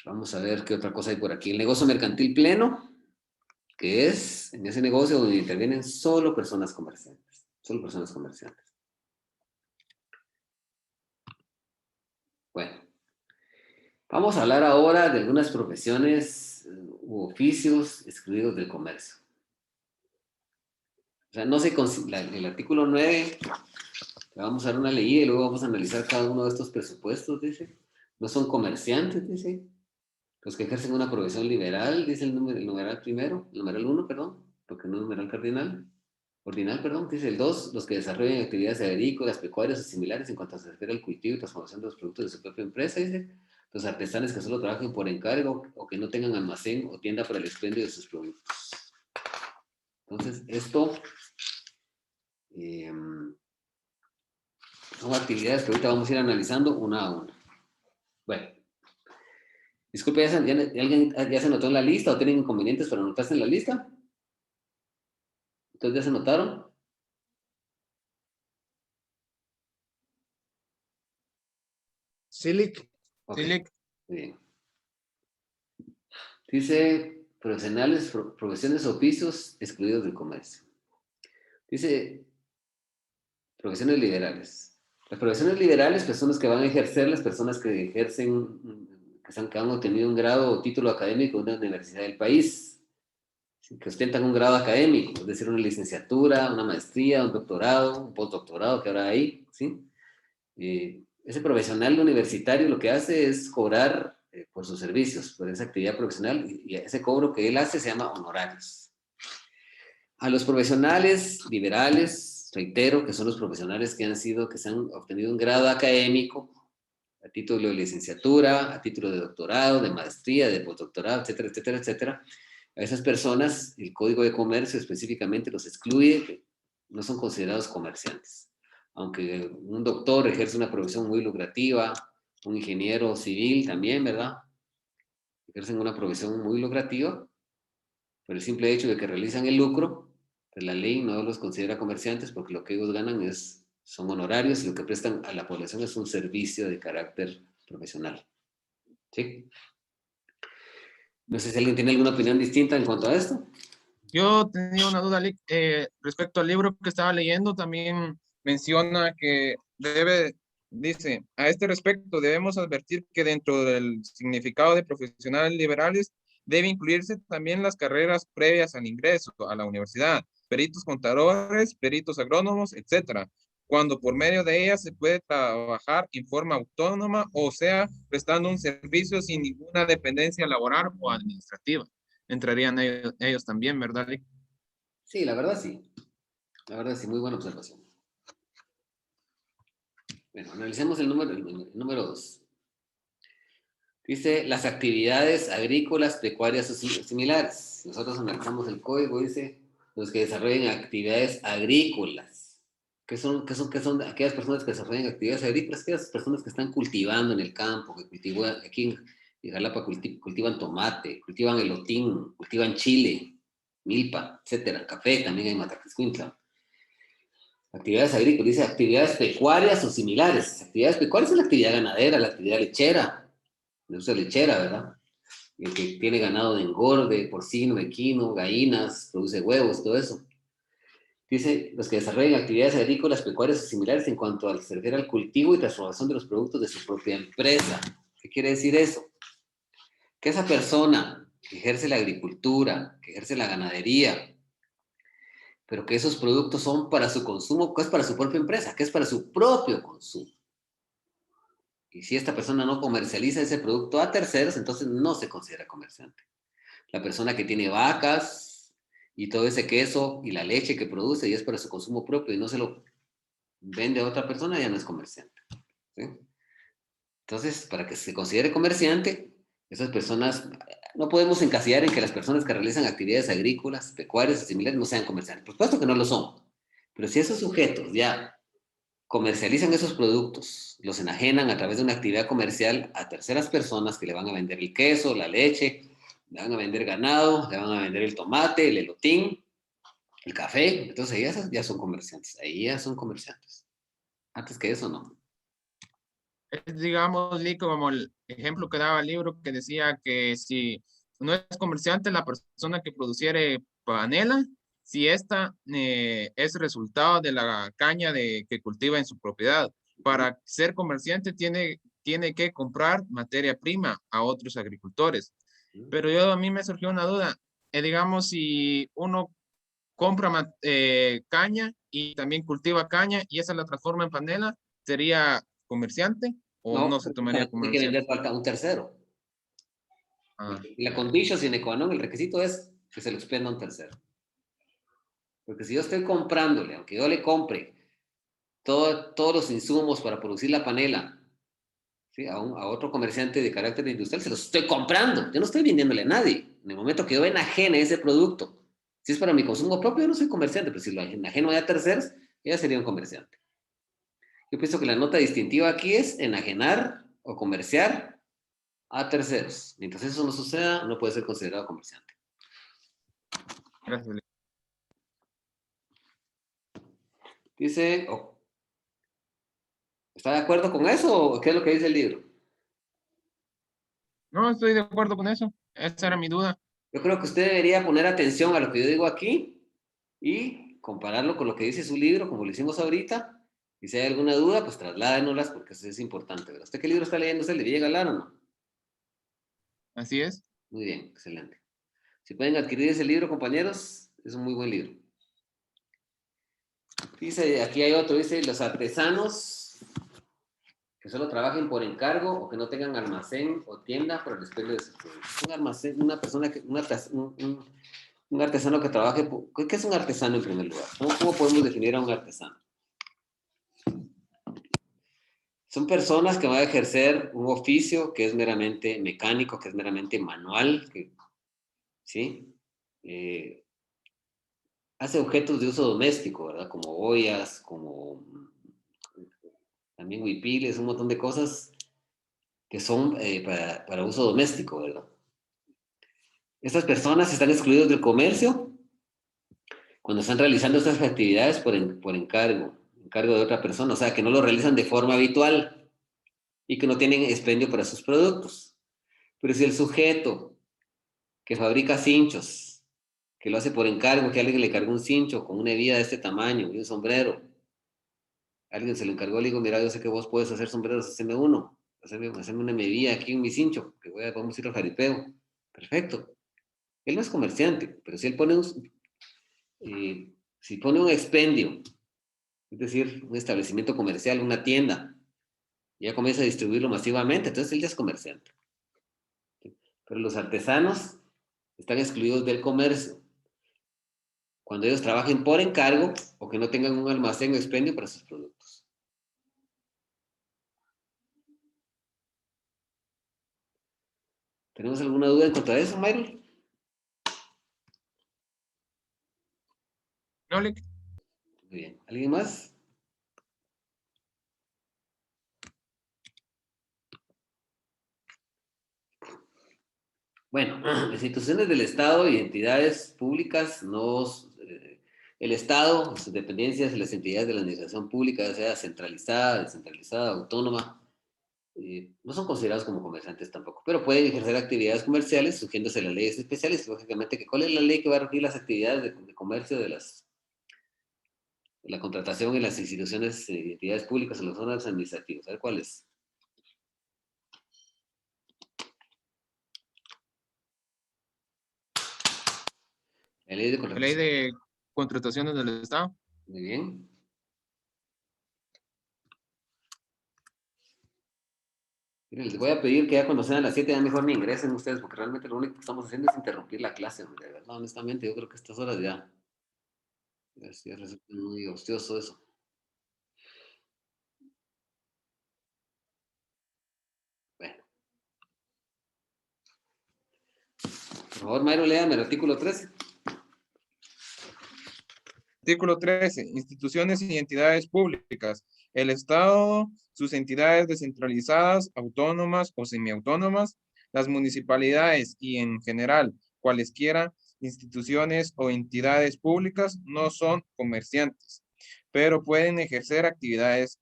vamos a ver qué otra cosa hay por aquí. El negocio mercantil pleno, que es en ese negocio donde intervienen solo personas comerciantes. Solo personas comerciantes. Bueno, vamos a hablar ahora de algunas profesiones u oficios excluidos del comercio. O sea, no se el artículo 9, le vamos a dar una leída y luego vamos a analizar cada uno de estos presupuestos, dice. No son comerciantes, dice. Los que ejercen una profesión liberal, dice el numeral primero, el numeral 1, perdón, porque no es numeral ordinal, perdón, dice el 2, los que desarrollan actividades agrícolas, pecuarias o similares en cuanto se refiere al cultivo y transformación de los productos de su propia empresa, dice. Los artesanos que solo trabajen por encargo o que no tengan almacén o tienda para el expendio de sus productos. Entonces, esto son actividades que ahorita vamos a ir analizando una a una. Bueno, disculpe, ¿alguien ya se anotó en la lista o tienen inconvenientes para anotarse en la lista? ¿Ustedes ya se anotaron? Silic. Okay. Silic. Bien. Dice profesiones o oficios excluidos del comercio. Dice profesiones liberales. Las profesiones liberales pues, son las que van a ejercer las personas que ejercen, que han obtenido un grado o título académico de una universidad del país, que ostentan un grado académico, es decir, una licenciatura, una maestría, un doctorado, un postdoctorado que ahora hay, ¿sí? Ese profesional universitario lo que hace es cobrar por sus servicios, por esa actividad profesional, y ese cobro que él hace se llama honorarios. A los profesionales liberales, reitero, que son los profesionales que se han obtenido un grado académico, a título de licenciatura, a título de doctorado, de maestría, de postdoctorado, etcétera, etcétera, etcétera. A esas personas, el Código de Comercio específicamente los excluye, no son considerados comerciantes. Aunque un doctor ejerce una profesión muy lucrativa, un ingeniero civil también, ¿verdad? Ejercen una profesión muy lucrativa, por el simple hecho de que realizan el lucro, pues la ley no los considera comerciantes porque lo que ellos ganan son honorarios y lo que prestan a la población es un servicio de carácter profesional. ¿Sí? No sé si alguien tiene alguna opinión distinta en cuanto a esto. Yo tenía una duda respecto al libro que estaba leyendo, también menciona que dice, a este respecto debemos advertir que dentro del significado de profesionales liberales debe incluirse también las carreras previas al ingreso a la universidad, peritos contadores, peritos agrónomos, etcétera, cuando por medio de ellas se puede trabajar en forma autónoma, o sea, prestando un servicio sin ninguna dependencia laboral o administrativa. Entrarían ellos también, ¿verdad, Lick? Sí, la verdad sí. La verdad sí, muy buena observación. Bueno, analicemos el número 2. Dice, las actividades agrícolas, pecuarias o similares. Nosotros analizamos el código, dice, los que desarrollen actividades agrícolas. ¿Qué son aquellas personas que desarrollan actividades agrícolas? Aquellas personas que están cultivando en el campo, que cultivan, aquí en Jalapa cultivan tomate, cultivan elotín, cultivan chile, milpa, etcétera, café, también hay Mataquiscuintla. Actividades agrícolas, dice actividades pecuarias o similares. Actividades pecuarias es la actividad ganadera, la actividad lechera, de uso lechera, ¿verdad? El que tiene ganado de engorde, porcino, equino, gallinas, produce huevos, todo eso. Dice, los que desarrollan actividades agrícolas, pecuarias o similares en cuanto se refiere al cultivo y transformación de los productos de su propia empresa. ¿Qué quiere decir eso? que esa persona que ejerce la agricultura, que ejerce la ganadería, pero que esos productos son para su consumo, que es para su propia empresa, que es para su propio consumo. Y si esta persona no comercializa ese producto a terceros, entonces no se considera comerciante. La persona que tiene vacas y todo ese queso y la leche que produce y es para su consumo propio y no se lo vende a otra persona, ya no es comerciante. ¿Sí? Entonces, para que se considere comerciante, esas personas, no podemos encasillar en que las personas que realizan actividades agrícolas, pecuarias o similares no sean comerciantes. Por supuesto que no lo son. Pero si esos sujetos ya comercializan esos productos, los enajenan a través de una actividad comercial a terceras personas que le van a vender el queso, la leche, le van a vender ganado, le van a vender el tomate, el elotín, el café, entonces ya son comerciantes, ahí ya son comerciantes. Antes que eso, no. Es, digamos, Lee, como el ejemplo que daba el libro que decía que si no es comerciante la persona que produciere panela, si esta es resultado de la caña que cultiva en su propiedad. Para ser comerciante tiene que comprar materia prima a otros agricultores. Pero a mí me surgió una duda. Digamos, si uno compra caña y también cultiva caña y esa la transforma en panela, ¿sería comerciante o No, no se tomaría como tiene que comerciante? vender falta un tercero. Ah, La condition sine qua non, el requisito es que se lo expenda a un tercero. Porque si yo estoy comprándole, aunque yo le compre todos los insumos para producir la panela, ¿sí? A otro comerciante de carácter industrial, se los estoy comprando. Yo no estoy vendiéndole a nadie. En el momento que yo enajene ese producto, si es para mi consumo propio, yo no soy comerciante, pero si lo enajeno a terceros, ya sería un comerciante. Yo pienso que la nota distintiva aquí es enajenar o comerciar a terceros. Mientras eso no suceda, no puede ser considerado comerciante. gracias, Lee. Dice, oh, ¿está de acuerdo con eso o qué es lo que dice el libro? No, estoy de acuerdo con eso. Esa era mi duda. Yo creo que usted debería poner atención a lo que yo digo aquí y compararlo con lo que dice su libro, como lo hicimos ahorita. Y si hay alguna duda, pues trasládenoslas porque eso es importante, ¿verdad? ¿Usted qué libro está leyendo? ¿Le llega a hablar o no? Así es. Muy bien, excelente. Si pueden adquirir ese libro, compañeros, es un muy buen libro. Dice, aquí hay otro, dice, los artesanos que solo trabajen por encargo o que no tengan almacén o tienda para el expendio de sus productos. Un almacén, una persona que, un artesano que trabaje, ¿qué es un artesano en primer lugar? ¿Cómo podemos definir a un artesano? Son personas que van a ejercer un oficio que es meramente mecánico, que es meramente manual, ¿sí? Hace objetos de uso doméstico, ¿verdad? Como ollas, como también huipiles, un montón de cosas que son para uso doméstico, ¿verdad? Estas personas están excluidas del comercio cuando están realizando estas actividades por encargo de otra persona, o sea, que no lo realizan de forma habitual y que no tienen expendio para sus productos. Pero si el sujeto que fabrica cinchos, que lo hace por encargo, que alguien le cargó un cincho con una hebilla de este tamaño y un sombrero, alguien se lo encargó, le digo, mira, yo sé que vos puedes hacer sombreros, haceme uno, haceme una hebilla aquí en mi cincho, que vamos a ir al jaripeo. Perfecto. Él no es comerciante, pero si él pone si pone un expendio, es decir, un establecimiento comercial, una tienda, y ya comienza a distribuirlo masivamente, entonces él ya es comerciante. Pero los artesanos están excluidos del comercio cuando ellos trabajen por encargo o que no tengan un almacén o expendio para sus productos. ¿Tenemos alguna duda en cuanto a eso, Mayron? ¿No, Lee? Muy bien. ¿Alguien más? Bueno, las instituciones del Estado y entidades públicas, el Estado, sus dependencias y las entidades de la administración pública, ya sea centralizada, descentralizada, autónoma, no son considerados como comerciantes tampoco, pero pueden ejercer actividades comerciales sujetándose a las leyes especiales. Lógicamente, ¿cuál es la ley que va a regir las actividades de comercio de la contratación en las instituciones y entidades públicas en los órganos administrativos? A ver cuál es. ley de La contratación. ley de contrataciones del Estado. Muy bien. Miren, les voy a pedir que ya cuando sean las 7 ya mejor ni ingresen ustedes, porque realmente lo único que estamos haciendo es interrumpir la clase, hombre, de verdad, honestamente, yo creo que a estas horas ya resulta muy hostioso eso. Bueno. Por favor, Mayro, léame el artículo 13. Artículo 13. Instituciones y entidades públicas. El Estado, sus entidades descentralizadas, autónomas o semiautónomas, las municipalidades y en general cualesquiera instituciones o entidades públicas no son comerciantes, pero pueden ejercer actividades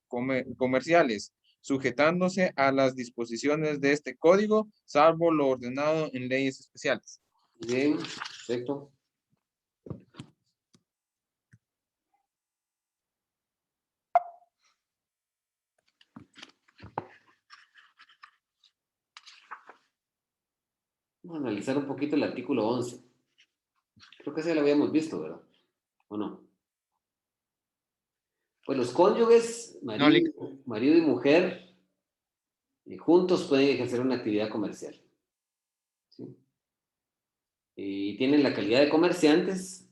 comerciales, sujetándose a las disposiciones de este código, salvo lo ordenado en leyes especiales. Bien, perfecto. Vamos a analizar un poquito el artículo 11. Creo que ese ya lo habíamos visto, ¿verdad? ¿O no? Pues los cónyuges, No, marido y mujer, juntos pueden ejercer una actividad comercial. ¿Sí? Y tienen la calidad de comerciantes,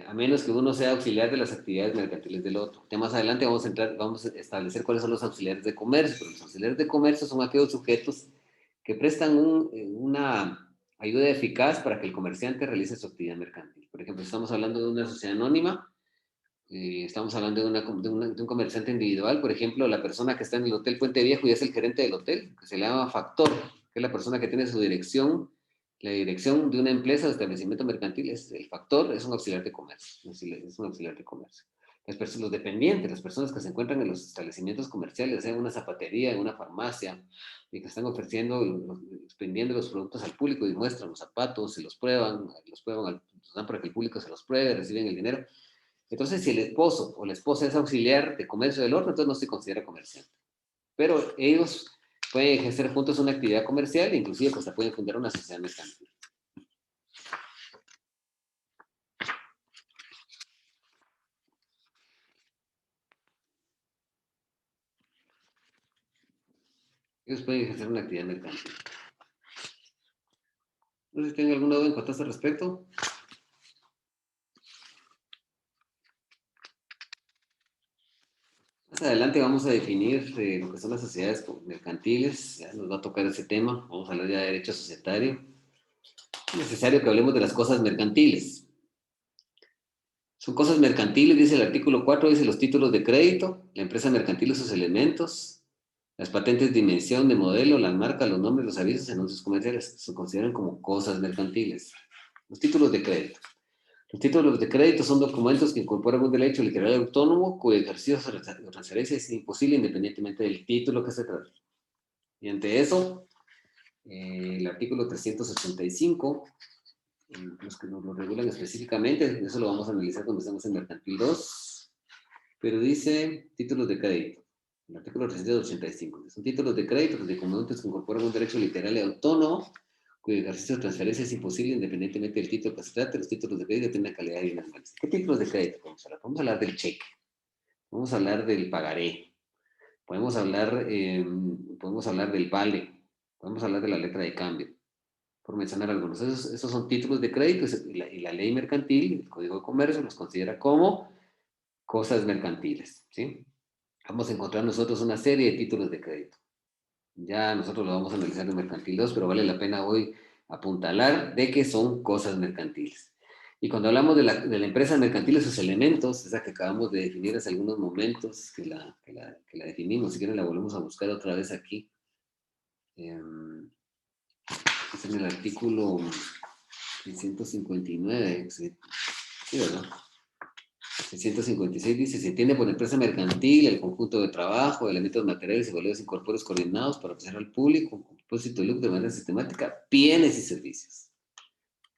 a menos que uno sea auxiliar de las actividades mercantiles del otro. Ya más adelante vamos a establecer cuáles son los auxiliares de comercio, pero los auxiliares de comercio son aquellos sujetos que prestan una ayuda eficaz para que el comerciante realice su actividad mercantil. Por ejemplo, estamos hablando de una sociedad anónima, estamos hablando de un comerciante individual, por ejemplo, la persona que está en el Hotel Puente Viejo y es el gerente del hotel, que se le llama factor, que es la persona que tiene su dirección, la dirección de una empresa o establecimiento mercantil, es el factor, es un auxiliar de comercio, es un auxiliar de comercio. Los dependientes, las personas que se encuentran en los establecimientos comerciales, en una zapatería, en una farmacia, y que están ofreciendo, vendiendo los productos al público y muestran los zapatos, se los prueban, los dan para que el público se los pruebe, reciben el dinero. Entonces, si el esposo o la esposa es auxiliar de comercio del otro, entonces no se considera comerciante. Pero ellos pueden ejercer juntos una actividad comercial e inclusive hasta pueden fundar una sociedad mercantil. Ellos pueden ejercer una actividad mercantil. No sé si tienen alguna duda en cuanto a este respecto. Más adelante vamos a definir lo que son las sociedades mercantiles. Ya nos va a tocar ese tema. Vamos a hablar ya de derecho societario. Es necesario que hablemos de las cosas mercantiles. Son cosas mercantiles, dice el artículo 4, dice los títulos de crédito, la empresa mercantil y sus elementos, las patentes de dimensión, de modelo, las marcas, los nombres, los avisos, anuncios comerciales, se consideran como cosas mercantiles. Los títulos de crédito. Los títulos de crédito son documentos que incorporan un derecho literal autónomo cuyo ejercicio o transferencia es imposible independientemente del título que se trate. Y ante eso, el artículo 385, los que nos lo regulan específicamente, eso lo vamos a analizar cuando estemos en Mercantil 2, pero dice títulos de crédito. El artículo 385. Son títulos de crédito, los documentos que incorporan un derecho literal y autónomo cuyo ejercicio de transferencia es imposible independientemente del título que se trate. Los títulos de crédito tienen calidad y normales. ¿Qué títulos de crédito podemos hablar? Podemos hablar del cheque, podemos hablar del pagaré, podemos hablar del vale, podemos hablar de la letra de cambio, por mencionar algunos. Esos son títulos de crédito y la ley mercantil, el Código de Comercio, los considera como cosas mercantiles, ¿sí? Vamos a encontrar nosotros una serie de títulos de crédito. Ya nosotros lo vamos a analizar en Mercantil 2, pero vale la pena hoy apuntalar de que son cosas mercantiles. Y cuando hablamos de la empresa mercantil, sus elementos, esa que acabamos de definir hace algunos momentos, que la definimos, si quieren la volvemos a buscar otra vez aquí. Es en el artículo 659, sí, ¿verdad? 656 dice, se entiende por empresa mercantil el conjunto de trabajo, elementos materiales y valores incorporados coordinados para ofrecer al público con propósito de lucro de manera sistemática bienes y servicios.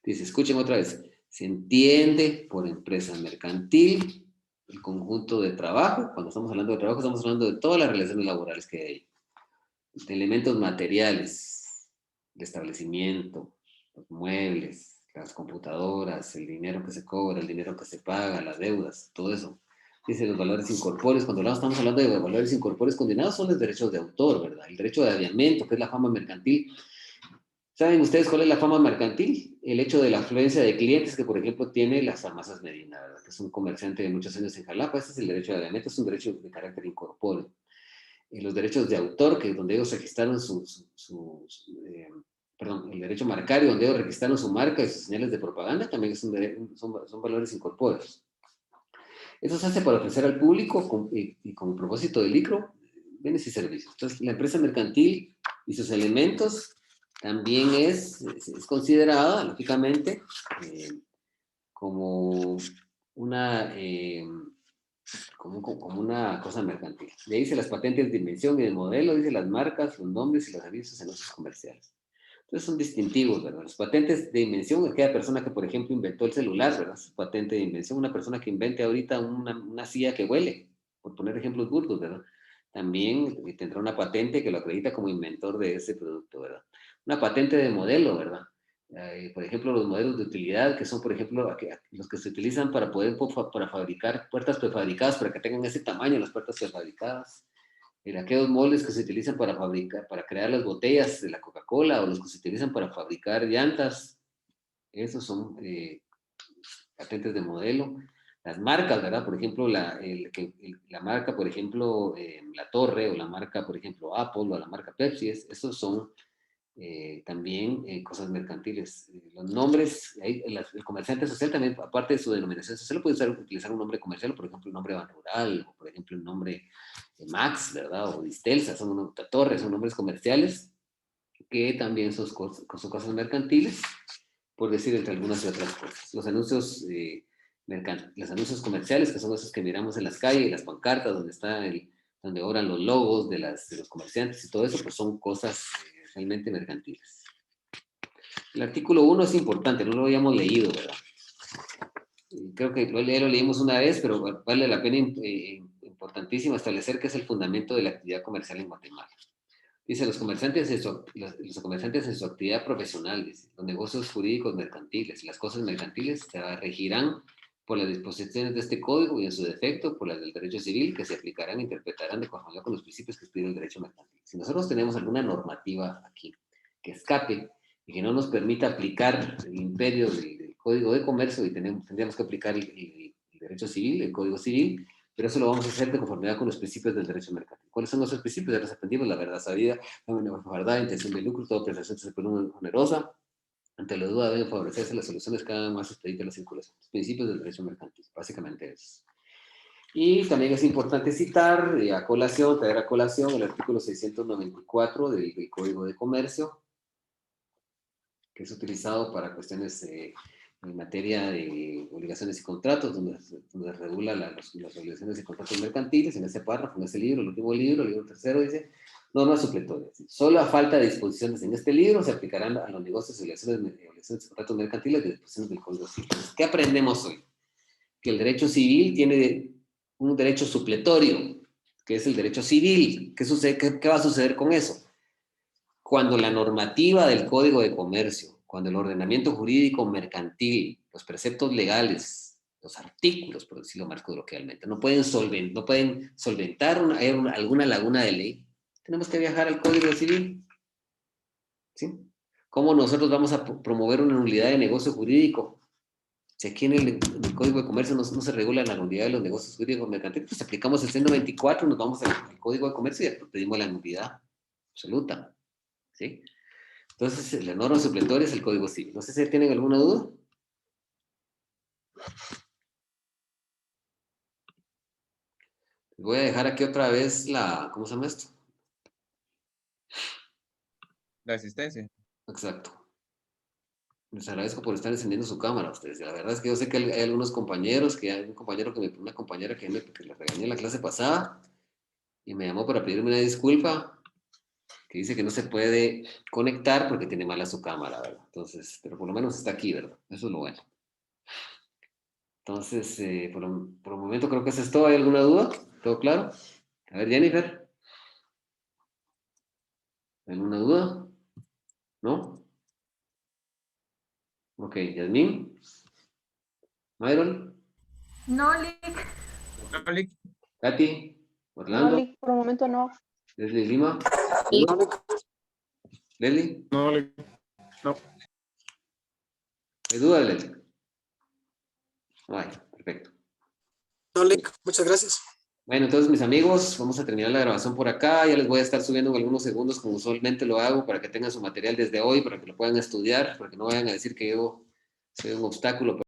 Dice, escuchen otra vez, se entiende por empresa mercantil el conjunto de trabajo. Cuando estamos hablando de trabajo, estamos hablando de todas las relaciones laborales que hay, de elementos materiales, de establecimiento, los muebles, las computadoras, el dinero que se cobra, el dinero que se paga, las deudas, todo eso. Dice los valores incorpóreos. Cuando estamos hablando de valores incorpóreos condenados son los derechos de autor, ¿verdad? El derecho de aviamiento, que es la fama mercantil. ¿Saben ustedes cuál es la fama mercantil? El hecho de la afluencia de clientes que, por ejemplo, tiene las farmacias Medina, ¿verdad? Que es un comerciante de muchos años en Jalapa. Ese es el derecho de aviamiento, es un derecho de carácter incorpóreo. Y los derechos de autor, que donde ellos registraron perdón, el derecho marcario, donde ellos registraron su marca y sus señales de propaganda, también son valores incorpóreos. Eso se hace para ofrecer al público y con propósito de lucro, bienes y servicios. Entonces, la empresa mercantil y sus elementos también es considerada, lógicamente, como una, como una cosa mercantil. De ahí dice las patentes de invención y de modelo, dice las marcas, los nombres y los avisos en usos comerciales. Entonces son distintivos, ¿verdad? Las patentes de invención, aquella persona que, por ejemplo, inventó el celular, ¿verdad? Su patente de invención, una persona que invente ahorita una silla que huele, por poner ejemplos burdos, ¿verdad? También tendrá una patente que lo acredita como inventor de ese producto, ¿verdad? Una patente de modelo, ¿verdad? Por ejemplo, los modelos de utilidad, que son, por ejemplo, los que se utilizan para poder para fabricar puertas prefabricadas, para que tengan ese tamaño las puertas prefabricadas. Aquellos moldes que se utilizan para fabricar, para crear las botellas de la Coca-Cola, o los que se utilizan para fabricar llantas, esos son patentes de modelo. Las marcas, ¿verdad? Por ejemplo, la marca, por ejemplo, La Torre, o la marca, por ejemplo, Apple, o la marca Pepsi, esos son también cosas mercantiles. Los nombres, el comerciante social también, aparte de su denominación social, puede utilizar un nombre comercial, por ejemplo, el nombre Ban Rural, o por ejemplo, el nombre Max, ¿verdad? O Distelsa, son Torres, son nombres comerciales que también son cosas mercantiles, por decir entre algunas y otras cosas. Los anuncios, los anuncios comerciales, que son esos que miramos en las calles, las pancartas, donde obran los logos de los comerciantes y todo eso, pues son cosas realmente mercantiles. El artículo 1 es importante, no lo habíamos leído, ¿verdad? Creo que lo leímos una vez, pero vale la pena, importantísimo, establecer que es el fundamento de la actividad comercial en Guatemala. Dice, los comerciantes en su actividad profesional, dice, los negocios jurídicos mercantiles y las cosas mercantiles se regirán por las disposiciones de este código y, en su defecto, por las del derecho civil, que se aplicarán e interpretarán de conformidad con los principios que expide el derecho mercantil. Si nosotros tenemos alguna normativa aquí que escape y que no nos permita aplicar el imperio del Código de Comercio, y tendríamos que aplicar el derecho civil, el Código Civil, pero eso lo vamos a hacer de conformidad con los principios del derecho mercantil. ¿Cuáles son nuestros principios? Ya los aprendimos: la verdad sabida, la verdad, intención de lucro, toda prestación se pone onerosa. Ante la duda deben favorecerse las soluciones cada vez más expeditas de la circulación. Los principios del derecho mercantil, básicamente es. Y también es importante citar traer a colación el artículo 694 del Código de Comercio, que es utilizado para cuestiones en materia de obligaciones y contratos, donde regula las obligaciones y contratos mercantiles. En ese párrafo, en ese libro, el último libro, el libro tercero, dice: normas supletorias. Solo a falta de disposiciones en este libro se aplicarán a los negocios y obligaciones y contratos mercantiles de disposiciones del Código Civil. ¿Qué aprendemos hoy? Que el derecho civil tiene un derecho supletorio, que es el derecho civil. ¿Qué sucede? ¿Qué va a suceder con eso? Cuando la normativa del Código de Comercio, cuando el ordenamiento jurídico mercantil, los preceptos legales, los artículos, por decirlo más coloquialmente, no pueden solventar alguna laguna de ley, tenemos que viajar al Código Civil. ¿Sí? ¿Cómo nosotros vamos a promover una nulidad de negocio jurídico? Si aquí en el Código de Comercio no se regula la nulidad de los negocios jurídicos mercantiles, pues aplicamos el 124, nos vamos al Código de Comercio y pedimos la nulidad absoluta. ¿Sí? Entonces, la norma supletoria es el Código Civil. No sé si tienen alguna duda. Voy a dejar aquí otra vez ¿cómo se llama esto? La asistencia. Exacto. Les agradezco por estar encendiendo su cámara a ustedes. La verdad es que yo sé que hay algunos compañeros, una compañera que le regañé en la clase pasada y me llamó para pedirme una disculpa, que dice que no se puede conectar porque tiene mala su cámara, ¿verdad? Entonces, pero por lo menos está aquí, ¿verdad? Eso es lo bueno. Entonces, por el momento creo que eso es todo. ¿Hay alguna duda? ¿Todo claro? A ver, Jennifer. ¿Alguna duda? ¿No? Ok. Ok, Yasmín. Myron. No, Lick. No, Lick. Katy. No, Orlando. Lick, por el momento no. Leslie Lima. Leslie. No, Lick. No. ¿Hay duda, Leslie? No hay, perfecto. No, Lick. Muchas gracias. Bueno, entonces mis amigos, vamos a terminar la grabación por acá. Ya les voy a estar subiendo en algunos segundos como usualmente lo hago para que tengan su material desde hoy, para que lo puedan estudiar, para que no vayan a decir que yo soy un obstáculo.